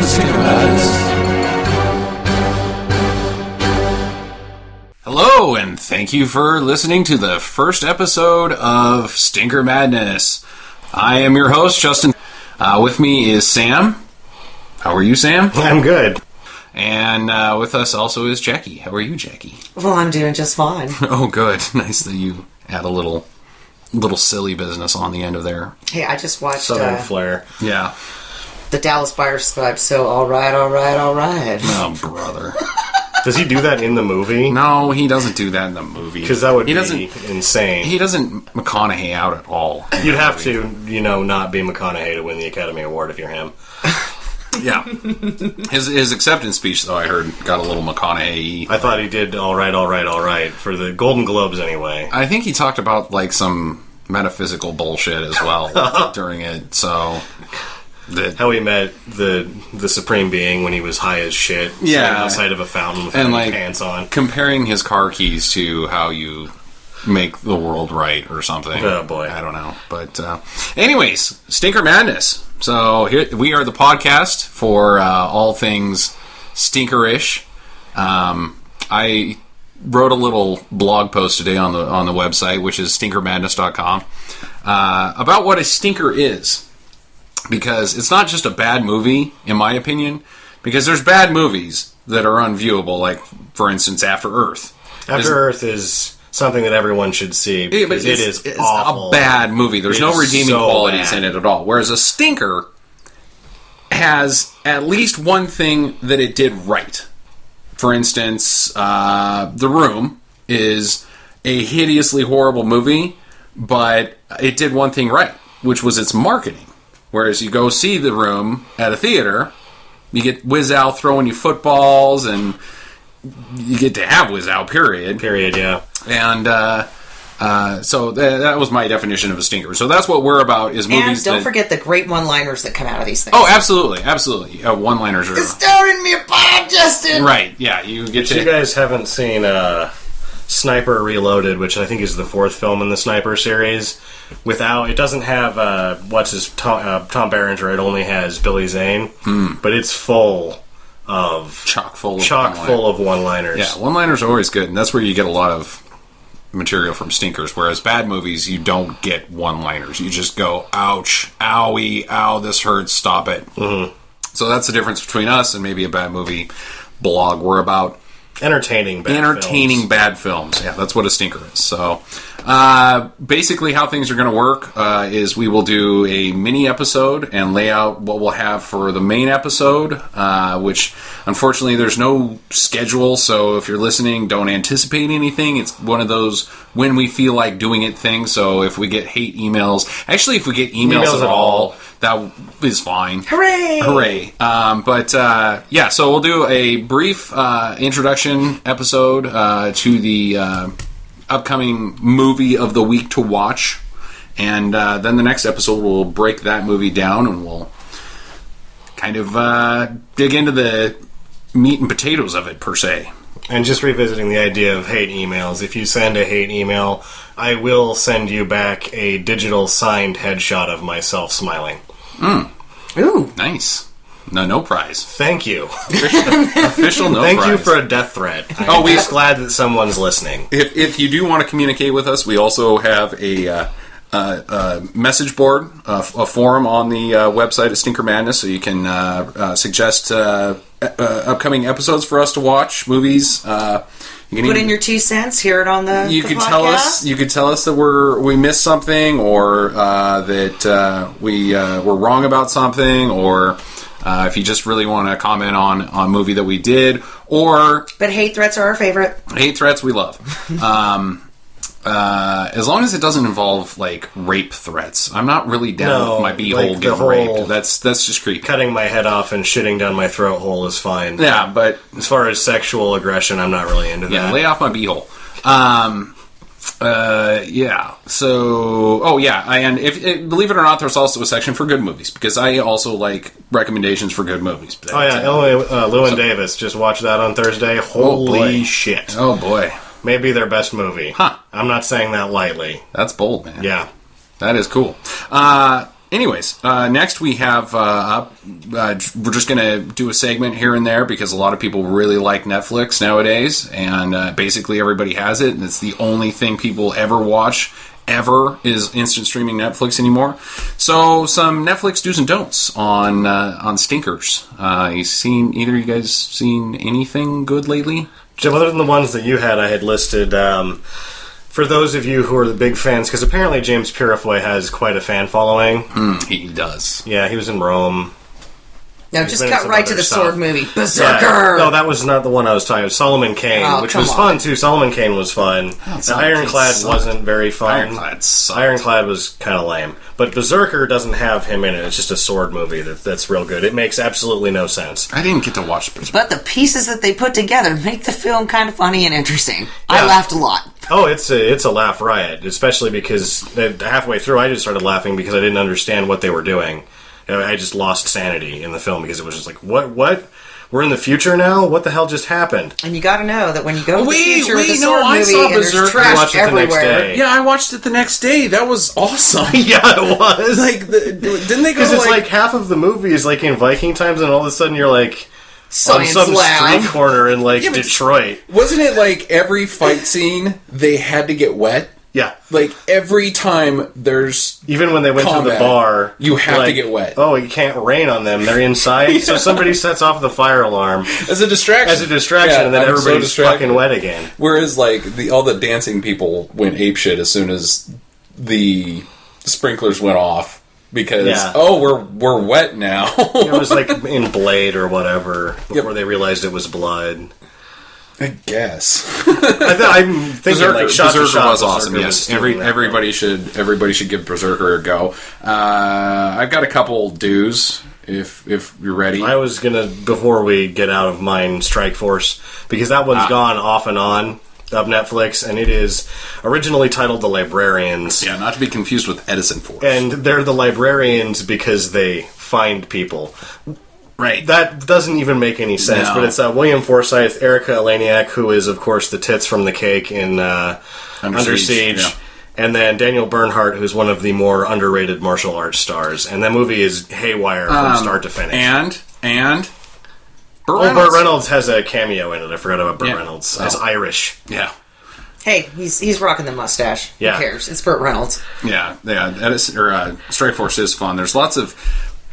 Stinker Madness. Hello, and thank you for listening to the first episode of Stinker Madness. I am your host, Justin. With me is Sam. How are you, Sam? I'm good. And with us also is Jackie. How are you, Jackie? Well, I'm doing just fine. Oh, good. Nice that you add a little silly business on the end of there. Hey, I just watched Southern Flair. Yeah. the Dallas Buyers Club, so all right. Oh, brother. Does he do that in the movie? No, he doesn't do that in the movie. Because that would be insane. He doesn't McConaughey out at all. You'd have to, not be McConaughey to win the Academy Award if you're him. Yeah. His acceptance speech, though, I heard, got a little McConaughey. I thought he did all right, for the Golden Globes anyway. I think he talked about, some metaphysical bullshit as well during it, so... How he met the Supreme Being when he was high as shit, sitting outside of a fountain with pants on. Comparing his car keys to how you make the world right or something. Oh, boy. I don't know. But anyways, Stinker Madness. So here we are, the podcast for all things stinkerish. I wrote a little blog post today on the website, which is stinkermadness.com, about what a stinker is. Because it's not just a bad movie, in my opinion. Because there's bad movies that are unviewable, like, for instance, After Earth. After Earth is something that everyone should see, because it's awful. A bad movie. There's no redeeming qualities in it at all. Whereas a stinker has at least one thing that it did right. For instance, The Room is a hideously horrible movie, but it did one thing right, which was its marketing. Whereas you go see The Room at a theater, you get Wiz Al throwing you footballs, and you get to have Wiz Al, period. Period, yeah. And so that was my definition of a stinker. So that's what we're about, is movies. And don't forget the great one-liners that come out of these things. Oh, absolutely. One-liners are... It's starring me upon, Justin! Right, yeah. You get to... You guys haven't seen Sniper Reloaded, which I think is the fourth film in the Sniper series. It doesn't have Tom Berenger. It only has Billy Zane, but it's full of chock full of one-liners. Yeah, one-liners are always good, and that's where you get a lot of material from stinkers. Whereas bad movies, you don't get one-liners. You just go, ouch, owie, ow, this hurts, stop it. Mm-hmm. So that's the difference between us and maybe a bad movie blog. We're about entertaining bad films. Yeah, that's what a stinker is. So basically how things are going to work is we will do a mini episode and lay out what we'll have for the main episode, which unfortunately there's no schedule, so if you're listening, don't anticipate anything. It's one of those when we feel like doing it things. So if we get hate emails, actually if we get emails at all, that is fine. Hooray! So we'll do a brief introduction episode to the upcoming movie of the week to watch. And then the next episode we'll break that movie down and we'll kind of dig into the meat and potatoes of it, per se. And just revisiting the idea of hate emails, if you send a hate email, I will send you back a digital signed headshot of myself smiling. Ooh. Nice. No prize. Thank you. Official no Thank prize. you for a death threat. I'm just glad that someone's listening. If you do want to communicate with us, we also have a message board, a forum on the website at Stinker Madness, so you can suggest upcoming episodes for us to watch, movies. You can put in your 2 cents, hear it on the podcast. You could tell us that we missed something, or that we were wrong about something, or if you just really want to comment on a movie that we did, or... But hate threats are our favorite. Hate threats we love. As long as it doesn't involve, rape threats. I'm not really down with my beehole getting raped. That's just creepy. Cutting my head off and shitting down my throat hole is fine. Yeah, but... As far as sexual aggression, I'm not really into that. Yeah, lay off my beehole. Yeah. So... Oh, yeah. And believe it or not, there's also a section for good movies, because I also like recommendations for good movies. Oh, yeah. Llewyn Davis. Just watched that on Thursday. Holy shit. Oh, boy. Maybe their best movie. Huh. I'm not saying that lightly. That's bold, man. Yeah. That is cool. Anyways, next we have we're just going to do a segment here and there because a lot of people really like Netflix nowadays, and basically everybody has it, and it's the only thing people ever watch ever is instant streaming Netflix anymore. So some Netflix do's and don'ts on stinkers. Either of you guys seen anything good lately? Other than the ones that you had, I had listed. For those of you who are the big fans, because apparently James Purefoy has quite a fan following. He does. Yeah, he was in Rome. No, just cut right to the sword movie. Berserker! Yeah. No, that was not the one I was talking about. Solomon Kane, which was fun, too. Solomon Kane was fun. Ironclad wasn't very fun. Ironclad sucked. Ironclad was kind of lame. But Berserker doesn't have him in it. It's just a sword movie that's real good. It makes absolutely no sense. I didn't get to watch Berserker. But the pieces that they put together make the film kind of funny and interesting. Yeah. I laughed a lot. Oh, it's a laugh riot, especially because halfway through I just started laughing because I didn't understand what they were doing. I just lost sanity in the film because it was just like, what? We're in the future now? What the hell just happened? And you got to know that when you go to the future with the sword movie, and there's trash everywhere. Yeah, I watched it the next day. That was awesome. Yeah, it was. Didn't they go? Because it's like half of the movie is like in Viking times, and all of a sudden you're like on some street corner in Detroit. Wasn't it like every fight scene they had to get wet? Yeah. Like, every time there's even when they went to the bar, you have to get wet. Oh, you can't rain on them. They're inside. Yeah. So somebody sets off the fire alarm. As a distraction. And then everybody's fucking wet again. Whereas, all the dancing people went apeshit as soon as the sprinklers went off. Because, we're wet now. It was like in Blade or whatever, before they realized it was blood. I guess. I'm thinking Berserker was awesome. Yes, everybody should give Berserker a go. I've got a couple do's if you're ready. I was gonna, before we get out of mine, Strike Force, because that one's gone off and on of Netflix, and it is originally titled The Librarians. Yeah, not to be confused with Edison Force. And they're the librarians because they find people. Right. That doesn't even make any sense, but it's William Forsythe, Erica Eleniak, who is, of course, the tits from the cake in Under Siege, yeah. And then Daniel Bernhardt, who's one of the more underrated martial arts stars. And that movie is haywire from start to finish. And Burt Reynolds has a cameo in it. I forgot about Burt Reynolds. As Irish. Yeah. Hey, he's rocking the mustache. Yeah. Who cares? It's Burt Reynolds. Yeah. Strike Force is fun. There's lots of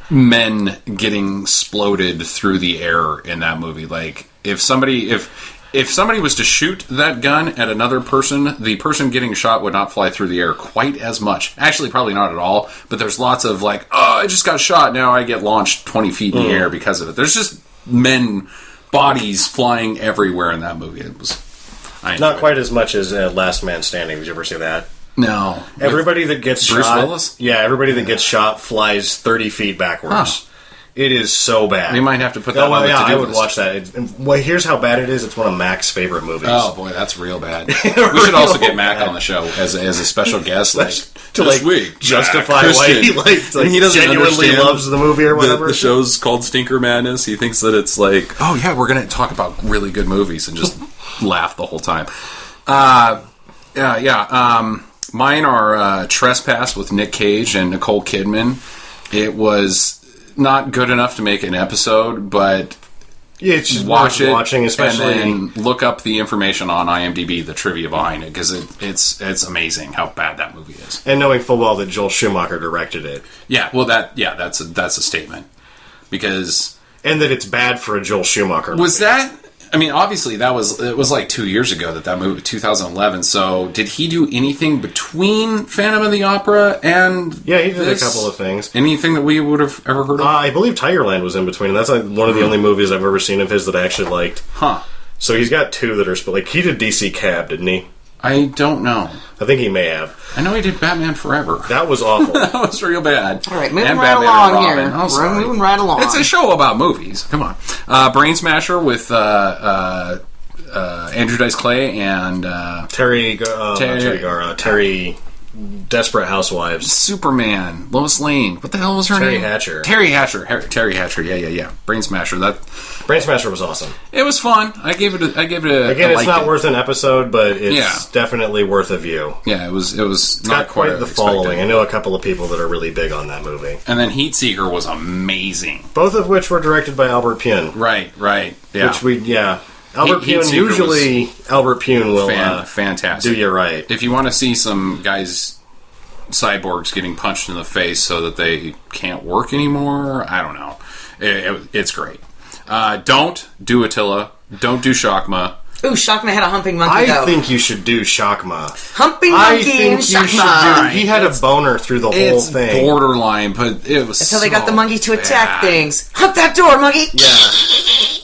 men getting exploded through the air in that movie. Like, if somebody was to shoot that gun at another person, the person getting shot would not fly through the air quite as much. Actually, probably not at all. But there's lots of I just got shot, now I get launched 20 feet in the air because of it. There's just bodies flying everywhere in that movie. It was not quite as much as Last Man Standing. Did you ever see that? No. Everybody that gets Bruce shot... Willis? Yeah, everybody that gets shot flies 30 feet backwards. Huh. It is so bad. We might have to put that on the to-do I would list. watch that. Here's how bad it is. It's one of Mac's favorite movies. Oh, boy, that's real bad. We should also get Mac on the show as a special guest. This week. Justify why he genuinely loves the movie or whatever. The show's called Stinker Madness. He thinks that it's like, oh, yeah, we're going to talk about really good movies and just laugh the whole time. Mine are Trespass with Nick Cage and Nicole Kidman. It was not good enough to make an episode, but it's just watching, especially, and then look up the information on IMDb, the trivia behind it, because it's amazing how bad that movie is. And knowing full well that Joel Schumacher directed it. Yeah, well, that's a statement, because and that it's bad for a Joel Schumacher movie. Was that? I mean, obviously, it was like 2 years ago that movie, 2011. So, did he do anything between Phantom of the Opera and he did a couple of things. Anything that we would have ever heard of? I believe Tigerland was in between, and that's one of the only movies I've ever seen of his that I actually liked. Huh. So he's got two that are he did DC Cab, didn't he? I don't know. I think he may have. I know he did Batman Forever. That was awful. That was real bad. All right, moving right along here. We're moving right along. It's a show about movies. Come on. Brain Smasher with Andrew Dice Clay and Terry Desperate Housewives. Superman, Lois Lane. What the hell was her name? Terry Hatcher. Terry Hatcher. Yeah. Brain Smasher. Brain Smasher was awesome. It was fun. I gave it a. Again, it's not worth an episode, but it's definitely worth a view. Yeah, it was. It's not quite the following. I know a couple of people that are really big on that movie. And then Heatseeker was amazing. Both of which were directed by Albert Pune. Right. Yeah. Albert Pune, usually Albert Pune will fantastic. Do you right. If you want to see some guys, cyborgs getting punched in the face so that they can't work anymore, I don't know. It's great. Don't do Attila. Don't do Shakma. Ooh, Shakma had a humping monkey, I think you should do Shakma. Humping monkey and Shakma. He had a boner through the whole thing. It's borderline, but it was That's how they got the monkey to attack things. Hump that door, monkey!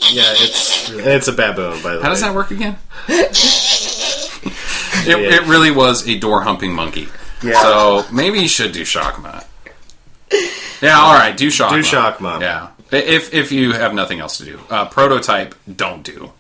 Yeah, it's a baboon, by the way. How does that work again? It really was a door-humping monkey. Yeah. So, maybe you should do Shakma. Yeah, alright, do Shakma. Do Shakma. Yeah. If you have nothing else to do. Prototype, don't do.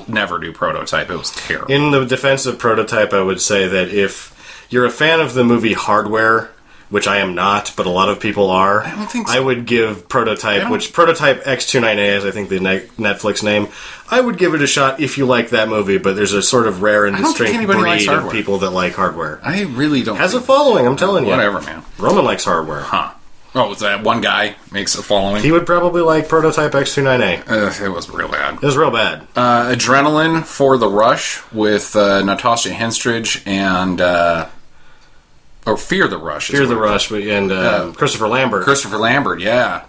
Never do Prototype. It was terrible. In the defense of Prototype, I would say that if you're a fan of the movie Hardware, which I am not, but a lot of people are, I don't think so. I would give Prototype, which Prototype X29A is, I think, the Netflix name. I would give it a shot if you like that movie, but there's a sort of rare and distinct breed of people that like Hardware. I really don't. Has a following, I'm telling you. Whatever, man. Roman likes Hardware. Huh. Oh, was that one guy makes a following? He would probably like Prototype X29A. It was real bad. It was real bad. Adrenaline for the Rush with Natasha Henstridge and... or Fear the Rush. Fear the Rush and Christopher Lambert. Christopher Lambert, yeah.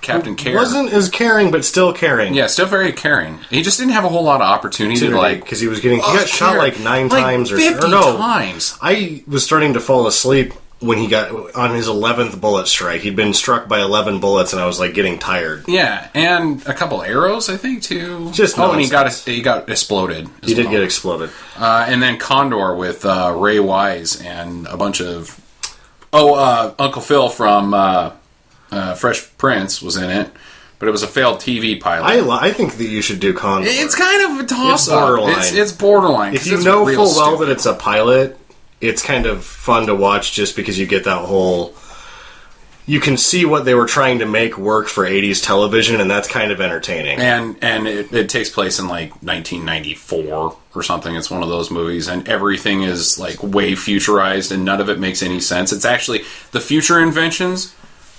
Captain Care. Wasn't as caring, but still caring. Yeah, still very caring. He just didn't have a whole lot of opportunity to because he was getting... He got shot like 9 times or 50 times. I was starting to fall asleep when he got on his 11th bullet strike. He'd been struck by 11 bullets, and I was like getting tired. Yeah, and a couple arrows, I think, too. Just and he got exploded. He did get exploded. And then Condor with Ray Wise and a bunch of... Uncle Phil from Fresh Prince was in it, but it was a failed TV pilot. I think that you should do Condor. It's kind of a toss-up. It's borderline. It's borderline. If you know full well that it's a pilot... It's kind of fun to watch just because you get that whole... You can see what they were trying to make work for 80s television, and that's kind of entertaining. And it takes place in, like, 1994 or something. It's one of those movies, and everything is, like, way futurized, and none of it makes any sense. It's actually... The future inventions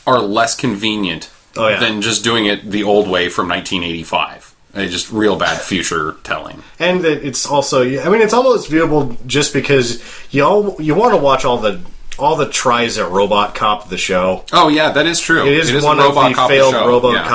are less convenient than just doing it the old way from 1985. Just real bad future telling. And that it's also... I mean, it's almost viewable just because you want to watch all the tries at Robot Cop the show. Oh, yeah, that is true. It is one of the failed Robot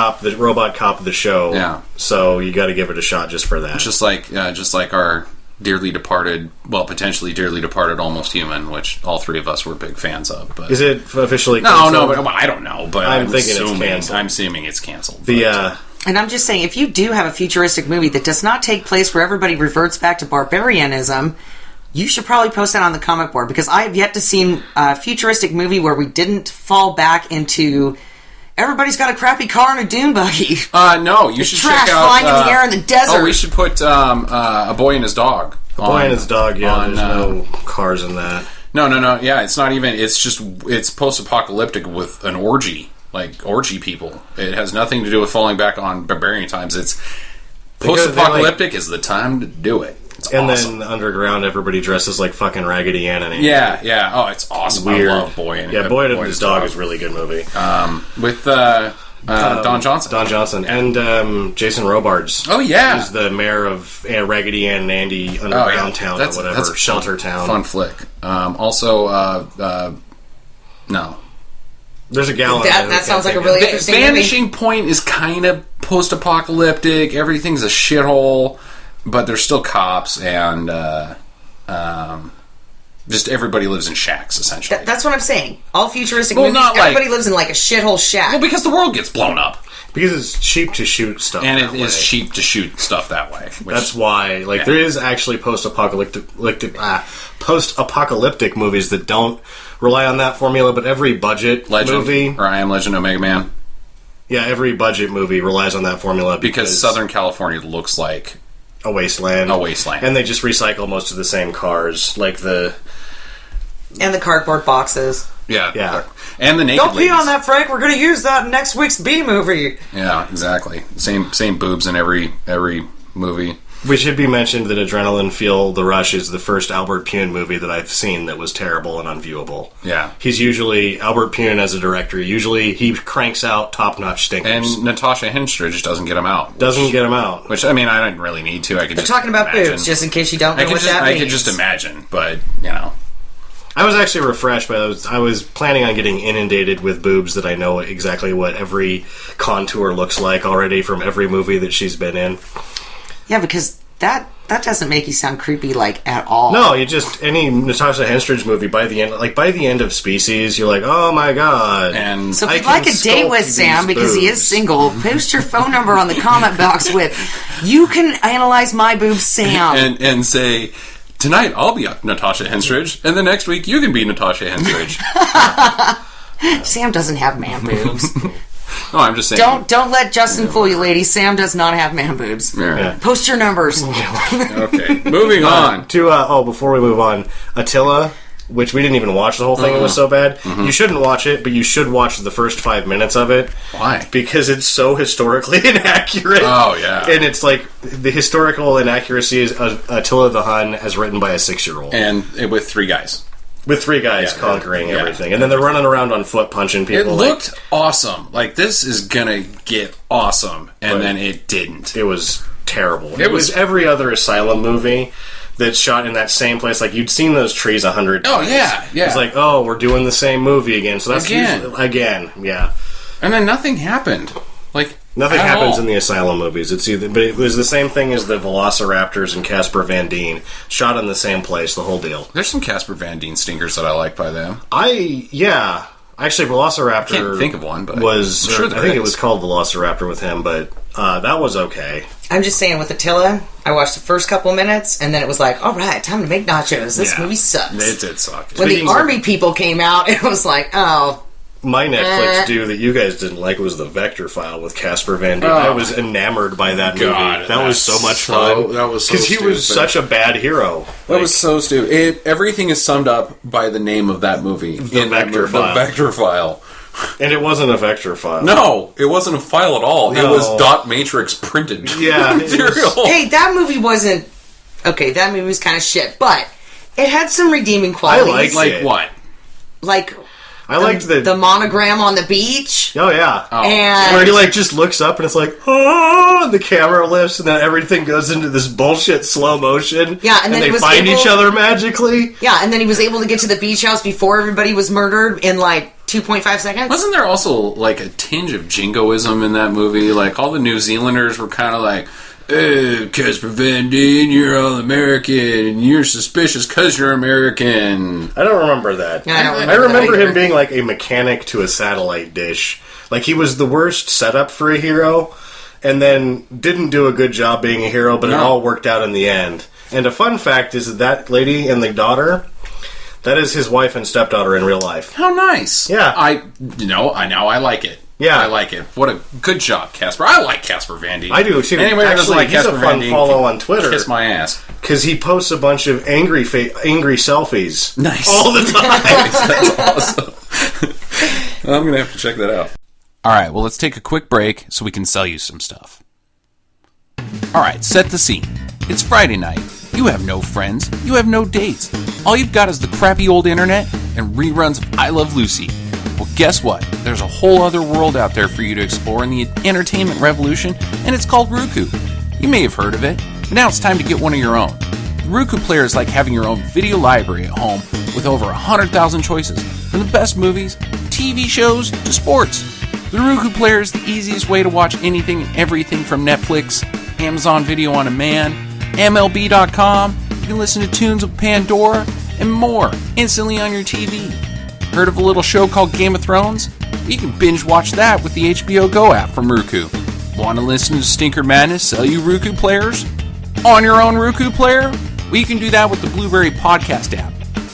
Cop the show. Yeah. So you got to give it a shot just for that. Just like our dearly departed, potentially dearly departed Almost Human, which all three of us were big fans of. But is it officially canceled? No, but I don't know. But I'm thinking it's canceled. I'm assuming it's canceled. And I'm just saying, if you do have a futuristic movie that does not take place where everybody reverts back to barbarianism, you should probably post that on the comic board, because I have yet to see a futuristic movie where we didn't fall back into everybody's got a crappy car and a dune buggy. No, you should trash check out... flying in the air in the desert. Oh, we should put A Boy and His Dog. A Boy and His Dog, there's no cars in that. No, yeah, it's not even... It's post-apocalyptic with an orgy. Like, orgy people. It has nothing to do with falling back on barbarian times. It's post-apocalyptic is the time to do it. It's awesome. Then underground, everybody dresses like fucking Raggedy Ann and yeah. Oh, it's awesome. Weird. I love Boy and His Dog is a really good movie. With Don Johnson. Don Johnson. And Jason Robards. Oh, yeah. He's the mayor of Raggedy Ann and Andy Underground Town or whatever. That's Shelter Town. Fun flick. Also, no. There's a gal. That sounds like a really interesting Vanishing Point is kind of post-apocalyptic. Everything's a shithole, but there's still cops, and just everybody lives in shacks, essentially. That's what I'm saying. All futuristic movies, everybody lives in like a shithole shack. Well, because the world gets blown up. Because it's cheap to shoot stuff and it is cheap to shoot stuff that way. That's why, there is actually post-apocalyptic movies that don't rely on that formula, but every budget movie... Or I Am Legend, Omega Man. Yeah, every budget movie relies on that formula because Southern California looks like... a wasteland. A wasteland. And they just recycle most of the same cars, like the And the cardboard boxes. Yeah. And the naked Don't pee ladies. on that, Frank. We're going to use that in next week's B movie. Yeah, exactly. Same boobs in every movie. We should be mentioned that Adrenaline Feel the Rush is the first Albert Pune movie that I've seen that was terrible and unviewable. Yeah. He's usually, Albert Pune as a director, usually he cranks out top-notch stinkers. And Natasha Henstridge doesn't get them out. Doesn't get them out. Which, I mean, I don't really need to. I could They're just talking about imagine. boobs, just in case you don't know what that means. I could just imagine, but, you know. I was actually refreshed, but I was planning on getting inundated with boobs that I know exactly what every contour looks like already from every movie that she's been in. Yeah, because that doesn't make you sound creepy, like, at all. No, you just, any Natasha Henstridge movie, by the end of Species, you're like, oh my god. And So if you'd like a date with Sam, because he is single, post your phone number on the comment box with, you can analyze my boobs, Sam. and say, tonight I'll be Natasha Henstridge, and the next week you can be Natasha Henstridge. Sam doesn't have man boobs. No, I'm just saying. Don't let Justin fool you, ladies. Sam does not have man boobs. Yeah. Post your numbers. Okay, moving on. Before we move on, Attila, which we didn't even watch the whole thing, it was so bad. Mm-hmm. You shouldn't watch it, but you should watch the first 5 minutes of it. Why? Because it's so historically inaccurate. Oh, yeah. And it's like, the historical inaccuracy is Attila the Hun as written by a 6-year-old. And with 3 guys. With 3 guys conquering everything. And then they're running around on foot punching people. It looked awesome. Like, this is gonna get awesome. And then it didn't. It was terrible. It was every other Asylum movie that's shot in that same place. Like, you'd seen those trees 100 times. Oh, yeah. It's like, oh, we're doing the same movie again. So that's again, yeah. And then nothing happened. Like, nothing happens in the Asylum movies. It's either, but it was the same thing as the Velociraptors and Casper Van Dien, shot in the same place, the whole deal. There's some Casper Van Dien stinkers that I like by them. Actually, Velociraptor. I can't think of one, but was I think it was called Velociraptor with him, but that was okay. I'm just saying, with Attila, I watched the first couple minutes, and then it was like, all right, time to make nachos. This movie sucks. It did suck. When the army people came out, it was like, oh. My Netflix due that you guys didn't like was the Vector File with Casper Van Dien. I was enamored by that movie. That was so much fun. That was so because he was such a bad hero. That was so stupid. Everything is summed up by the name of that movie. The Vector File. The Vector File. And it wasn't a Vector file. No, it wasn't a file at all. No. It was dot matrix printed material. Hey, that movie wasn't... Okay, that movie was kind of shit, but it had some redeeming qualities. Like what? Like... I liked the monogram on the beach. Oh, yeah. And where he just looks up and it's like, oh, and the camera lifts and then everything goes into this bullshit slow motion. Yeah, and then they find each other magically. Yeah, and then he was able to get to the beach house before everybody was murdered in 2.5 seconds. Wasn't there also a tinge of jingoism in that movie? Like, all the New Zealanders were kind of like, hey, Casper Van Dien, you're all American, and you're suspicious because you're American. I don't remember that. Yeah, I remember him being like a mechanic to a satellite dish. Like, he was the worst setup for a hero, and then didn't do a good job being a hero, but it all worked out in the end. And a fun fact is that lady and the daughter, that is his wife and stepdaughter in real life. How nice. Yeah. I like it. Yeah. I like it. What a good job, Casper. I like Casper Van Dien. I do, too. Anyway, doesn't like he's Casper a Van fun Dien, follow on Twitter. Kiss my ass. Because he posts a bunch of angry selfies. Nice. All the time. That's awesome. I'm going to have to check that out. All right, well, let's take a quick break so we can sell you some stuff. All right, set the scene. It's Friday night. You have no friends. You have no dates. All you've got is the crappy old internet and reruns of I Love Lucy. Well, guess what? There's a whole other world out there for you to explore in the entertainment revolution, and it's called Roku. You may have heard of it, but now it's time to get one of your own. The Roku player is like having your own video library at home with over 100,000 choices, from the best movies, TV shows, to sports. The Roku player is the easiest way to watch anything and everything from Netflix, Amazon Video on Demand, MLB.com, you can listen to tunes with Pandora, and more, instantly on your TV. Heard of a little show called Game of Thrones? You can binge watch that with the HBO Go app from Roku. Want to listen to Stinker Madness sell you Roku players? On your own Roku player? Well, you can do that with the Blueberry Podcast app.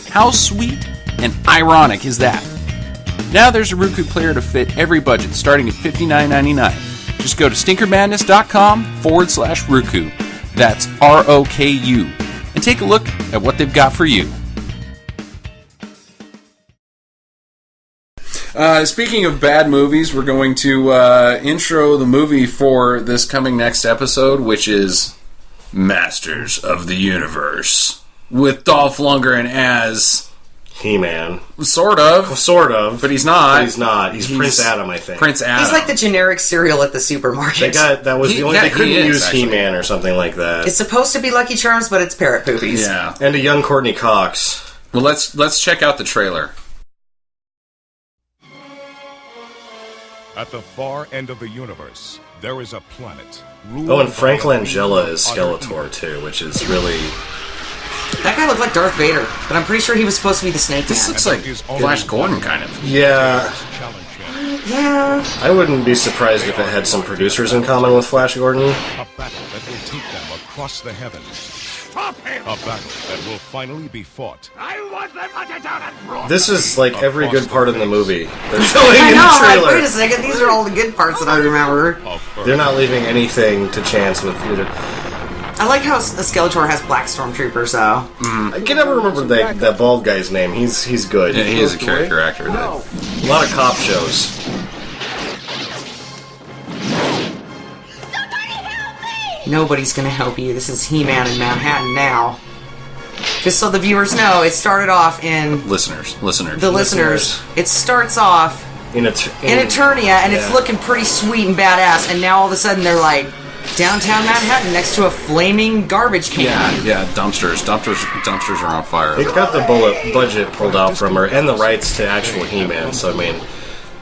How sweet and ironic is that? Now there's a Roku player to fit every budget, starting at $59.99. Just go to stinkermadness.com/Roku. That's ROKU. And take a look at what they've got for you. Speaking of bad movies, we're going to intro the movie for this coming next episode, which is Masters of the Universe, with Dolph Lundgren as... He-Man. Sort of. But he's not. He's Prince Adam, I think. Prince Adam. He's like the generic cereal at the supermarket. They couldn't use actually. He-Man or something like that. It's supposed to be Lucky Charms, but it's Parrot Poopies. Yeah. And a young Courtney Cox. Well, let's check out the trailer. At the far end of the universe, there is a planet. And Frank Langella is Skeletor, too, which is really... That guy looked like Darth Vader, but I'm pretty sure he was supposed to be the Snake Man. This looks like Flash Gordon, kind of. Yeah. Yeah. I wouldn't be surprised if it had some producers in common with Flash Gordon. A battle that will take them across the heavens. Stop him! A battle that will finally be fought. I want them to down and This is like every good part in the movie. They're showing I in know, the trailer. like, wait a second, these are all the good parts that I remember. They're not leaving anything to chance with either. I like how Skeletor has black stormtroopers, though. I can never remember that bald guy's name. He's good. Yeah, he is a character actor. A lot of cop shows. Nobody's gonna help you. This is He-Man in Manhattan now. Just so the viewers know, it started off in... Listeners. The listeners. It starts off in Eternia, and it's looking pretty sweet and badass, and now all of a sudden they're like... Downtown Manhattan, next to a flaming garbage can. Yeah, dumpsters. Dumpsters are on fire. It got the budget pulled out from her, and the rights to actual He-Man. So I mean,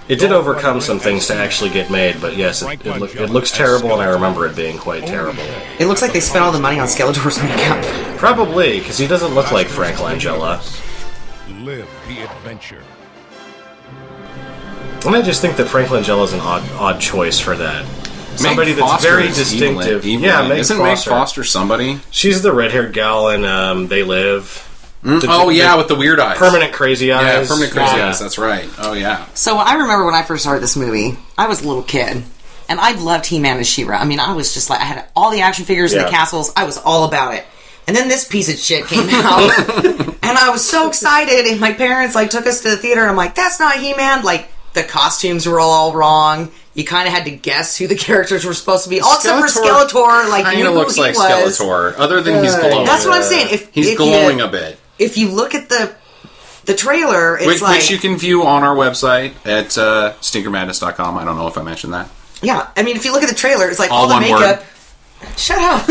it did overcome some things to actually get made. But yes, it looks terrible, and I remember it being quite terrible. It looks like they spent all the money on Skeletor's makeup. Probably, because he doesn't look like Frank Langella. Live the adventure. And I just think that Frank Langella is an odd choice for that. Somebody Meg that's Foster very is distinctive. Evelyn. Yeah, Isn't Meg Foster somebody? She's the red-haired gal in They Live. With the weird eyes. Permanent crazy eyes. Yeah, permanent crazy eyes, that's right. Oh, yeah. So I remember when I first started this movie, I was a little kid, and I loved He-Man and She-Ra. I mean, I was just like, I had all the action figures and the castles. I was all about it. And then this piece of shit came out, and I was so excited, and my parents, took us to the theater, and I'm like, that's not He-Man. The costumes were all wrong. You kind of had to guess who the characters were supposed to be. All except for Skeletor, kind of looks like Skeletor, other than he's glowing. That's what I'm saying. He's glowing a bit. If you look at the trailer, it's which you can view on our website at stinkermadness.com. I don't know if I mentioned that. Yeah, I mean, if you look at the trailer, it's all the makeup. Word. Shut up.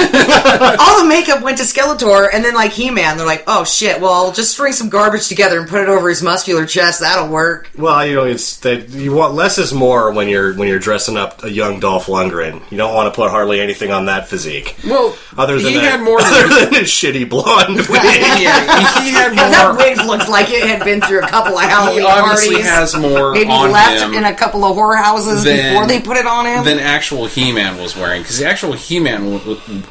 All the makeup went to Skeletor, and then He-Man, they're like, oh shit, well, I'll just string some garbage together and put it over his muscular chest, that'll work. Well, it's that you want less is more when you're dressing up a young Dolph Lundgren. You don't want to put hardly anything on that physique. Well, other than he had more other than his shitty blonde wig. Yeah, he had more. That wig looked like it had been through a couple of Halloween he obviously parties. Has more maybe on left him in a couple of whorehouses before they put it on him than actual He-Man was wearing, because the actual He-Man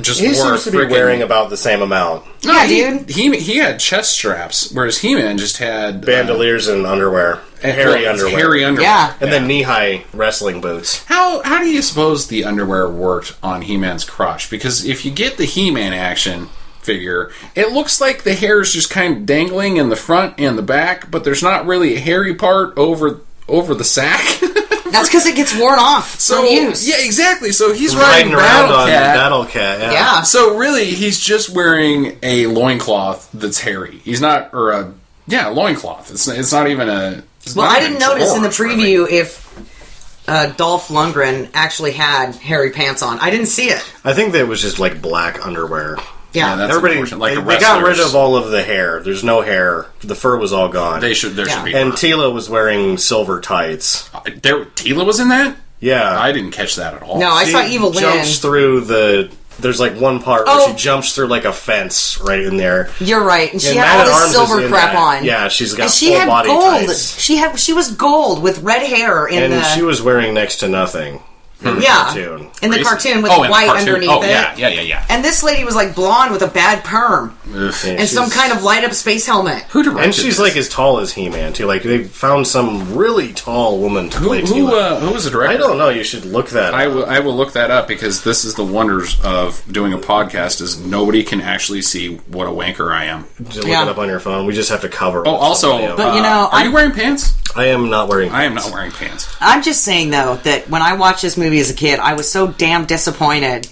just he wore seems to be wearing about the same amount. No, yeah, dude. He had chest straps, whereas He-Man just had bandoliers and underwear, hairy underwear. Yeah, and then knee-high wrestling boots. How do you suppose the underwear worked on He-Man's crotch? Because if you get the He-Man action figure, it looks like the hair is just kind of dangling in the front and the back, but there's not really a hairy part over the sack. That's because it gets worn off from use. Yeah, exactly. So he's riding around on Battle Cat. Yeah. So really, he's just wearing a loincloth that's hairy. He's not, loincloth. It's not even a. Well, I didn't notice in the preview if Dolph Lundgren actually had hairy pants on. I didn't see it. I think that it was just black underwear. Yeah, that's everybody. They got rid of all of the hair. There's no hair. The fur was all gone. There should be. And Tila was wearing silver tights. Tila was in that? Yeah, I didn't catch that at all. No, I saw Evil Lynn. Jumps through the. There's one part where she jumps through a fence right in there. You're right, and she had all this silver crap on. Yeah, she's got she full had body gold. tights. She was gold with red hair and she was wearing next to nothing. in the cartoon. In the cartoon with in white the cartoon. underneath it. Yeah. And this lady was like blonde with a bad perm and some kind of light up space helmet. Who directed And she's this? like as tall as He-Man too. Like they found some really tall woman to play Teela. Who was the director? I don't know. You should look that up. I will look that up because this is the wonders of doing a podcast is nobody can actually see what a wanker I am. Just look it up on your phone. We just have to cover. Oh, also, But are you wearing pants? I am not wearing pants. I am not wearing pants. I'm just saying, though, that when I watched this movie as a kid, I was so damn disappointed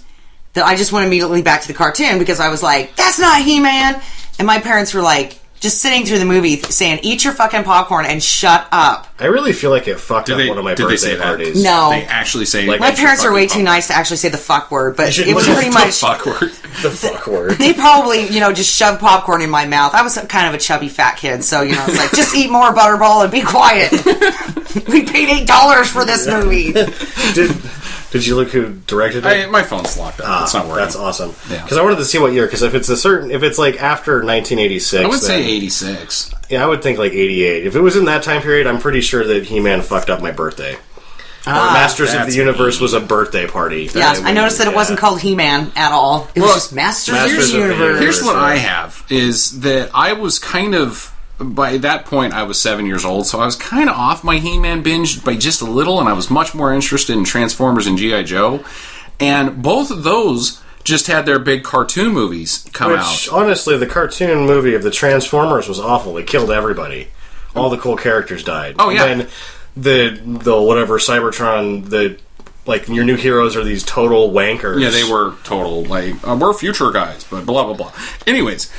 that I just went immediately back to the cartoon because I was like, that's not He-Man. And my parents were like, just sitting through the movie saying, eat your fucking popcorn and shut up. I really feel like it fucked up one of my birthday parties. No. They actually say... Like, my parents are way too nice to actually say the fuck word, but it was pretty much... The fuck word. The fuck word. They probably, just shoved popcorn in my mouth. I was kind of a chubby fat kid, so, it's like, just eat more Butterball and be quiet. We paid $8 for this movie. Did you look who directed it? My phone's locked up. It's not working. That's awesome. Yeah. Because I wanted to see what year. Because if it's like after 1986, I would say 86. Yeah, I would think like 88. If it was in that time period, I'm pretty sure that He-Man fucked up my birthday. Masters of the Universe was a birthday party. Yeah, I noticed that it wasn't called He-Man at all. It was just Masters of the Universe. Here's what I have, is that I was kind of... By that point, I was 7 years old, so I was kind of off my He-Man binge by just a little, and I was much more interested in Transformers and G.I. Joe. And both of those just had their big cartoon movies come out. Honestly, the cartoon movie of the Transformers was awful. It killed everybody. All the cool characters died. Oh, yeah. And then the whatever, Cybertron, your new heroes are these total wankers. Yeah, they were total, we're future guys, but blah, blah, blah. Anyways...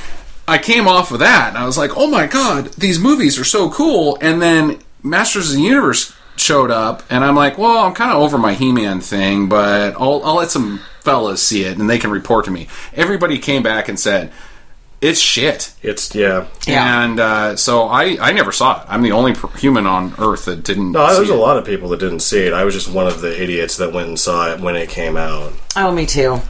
I came off of that, and I was like, oh my god, these movies are so cool, and then Masters of the Universe showed up, and I'm like, well, I'm kind of over my He-Man thing, but I'll let some fellas see it, and they can report to me. Everybody came back and said, it's shit. Yeah. And so I never saw it. I'm the only human on Earth that didn't see it. No, there's a lot of people that didn't see it. I was just one of the idiots that went and saw it when it came out. Oh, me too.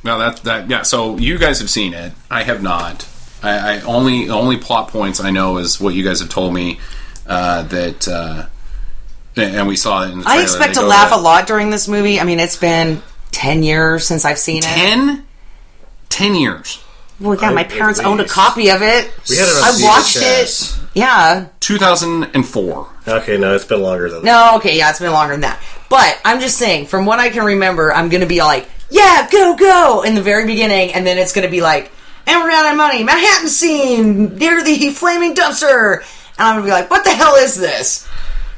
No, yeah. So you guys have seen it. I have not. I only plot points I know is what you guys have told me that, and we saw it in the trailer. I expect to laugh a lot during this movie. I mean, it's been 10 years since I've seen it. 10 years. Well, yeah, my parents owned a copy of it. We had it on I watched it. Yeah. 2004. Okay, no, it's been longer than that. No, okay, yeah, it's been longer than that. But I'm just saying, from what I can remember, I'm going to be like, yeah, go, in the very beginning, and then it's going to be like, and we're out of money, Manhattan scene, near the flaming dumpster, and I'm going to be like, what the hell is this?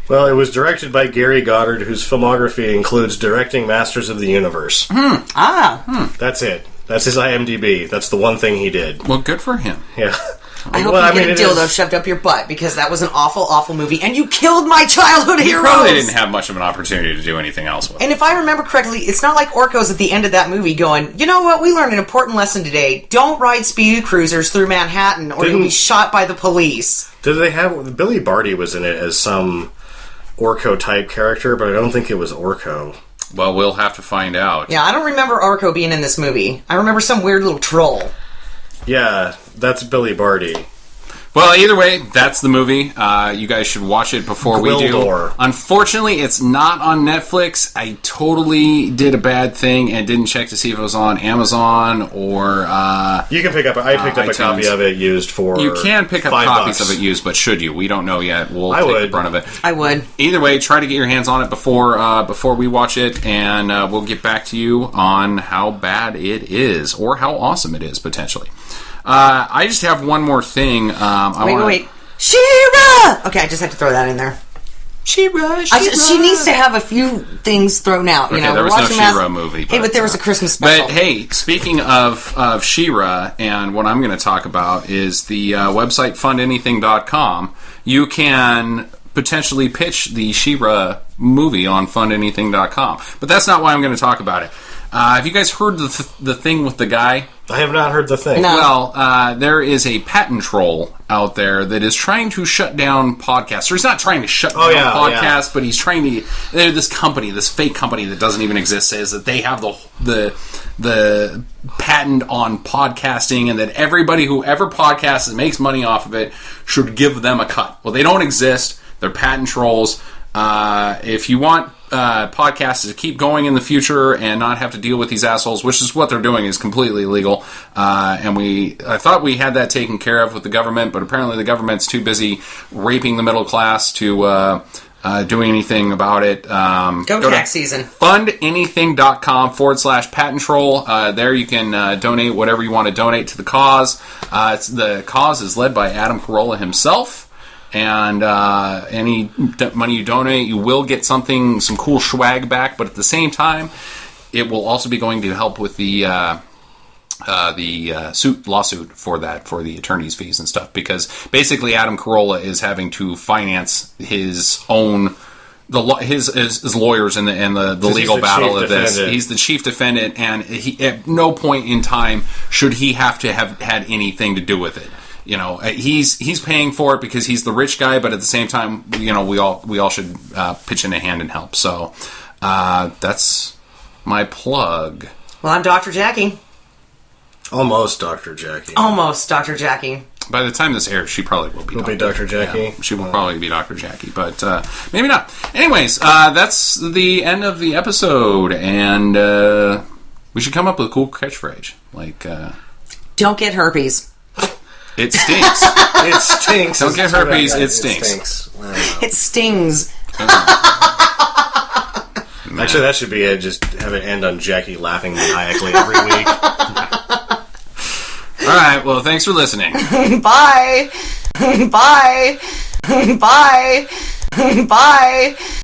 Well, it was directed by Gary Goddard, whose filmography includes directing Masters of the Universe. That's it. That's his IMDb. That's the one thing he did. Well, good for him. Yeah. I hope you get a dildo shoved up your butt, because that was an awful, awful movie, and you killed my childhood heroes! You probably didn't have much of an opportunity to do anything else with it. And if I remember correctly, it's not like Orko's at the end of that movie going, you know what, we learned an important lesson today. Don't ride speed cruisers through Manhattan, or you'll be shot by the police. Did they have... Billy Barty was in it as some Orko-type character, but I don't think it was Orko. Well, we'll have to find out. Yeah, I don't remember Orko being in this movie. I remember some weird little troll. Yeah, that's Billy Barty. Well, either way, that's the movie. You guys should watch it before we do. Unfortunately, it's not on Netflix. I totally did a bad thing and didn't check to see if it was on Amazon or... you can pick up... I picked up iTunes. a copy of it used for You can pick up copies of it used, but should you? We don't know yet. We'll take the brunt of it. I would. Either way, try to get your hands on it before we watch it, and we'll get back to you on how bad it is, or how awesome it is, potentially. I just have one more thing. Wait. She-Ra! Okay, I just have to throw that in there. She-Ra. She needs to have a few things thrown out. Okay, there was no She-Ra movie. But there was a Christmas special. But hey, speaking of She-Ra, and what I'm going to talk about is the website fundanything.com. You can potentially pitch the She-Ra movie on fundanything.com. But that's not why I'm going to talk about it. Have you guys heard the thing with the guy? I have not heard the thing. No. Well, there is a patent troll out there that is trying to shut down podcasts. Or he's not trying to shut down podcasts, but he's trying to... This company, this fake company that doesn't even exist, says that they have the patent on podcasting, and that everybody who ever podcasts and makes money off of it should give them a cut. Well, they don't exist. They're patent trolls. If you want podcast to keep going in the future and not have to deal with these assholes, which is what they're doing, is completely illegal. And I thought we had that taken care of with the government, but apparently the government's too busy raping the middle class to doing anything about it. Go tax season. Fundanything.com/patent troll. There you can donate whatever you want to donate to the cause. The cause is led by Adam Carolla himself. And any money you donate, you will get some cool swag back. But at the same time, it will also be going to help with the lawsuit for the attorney's fees and stuff. Because basically, Adam Carolla is having to finance his own his lawyers in the legal battle of this. He's the chief defendant, and he, at no point in time should he have to have had anything to do with it. You know, he's paying for it because he's the rich guy, but at the same time, you know, we all should pitch in a hand and help. So that's my plug. Well, I'm Dr. Jackie. Almost Dr. Jackie. Almost Dr. Jackie. By the time this airs, she probably will be Dr. Jackie. Yeah, she will probably be Dr. Jackie, but maybe not. Anyways, that's the end of the episode, and we should come up with a cool catchphrase. Like, don't get herpes. It stinks. It stinks. Don't get herpes, it stinks. It stings. Actually, that should be it. Just have it end on Jackie laughing maniacally every week. All right, well, thanks for listening. Bye. Bye. Bye. Bye.